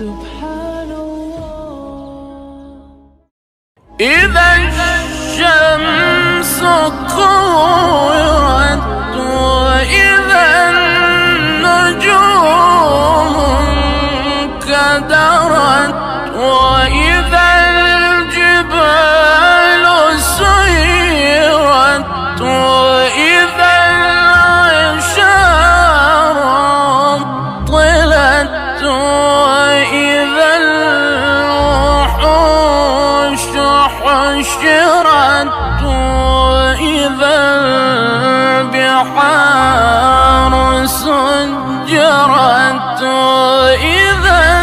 سبحان الله. إذا الشمس كورت وإذا النجوم انكدرت وإذا الجبال سيرت وإذا العشار طلت وإذا الوحوش حشرت وإذا البحار سجرت وإذا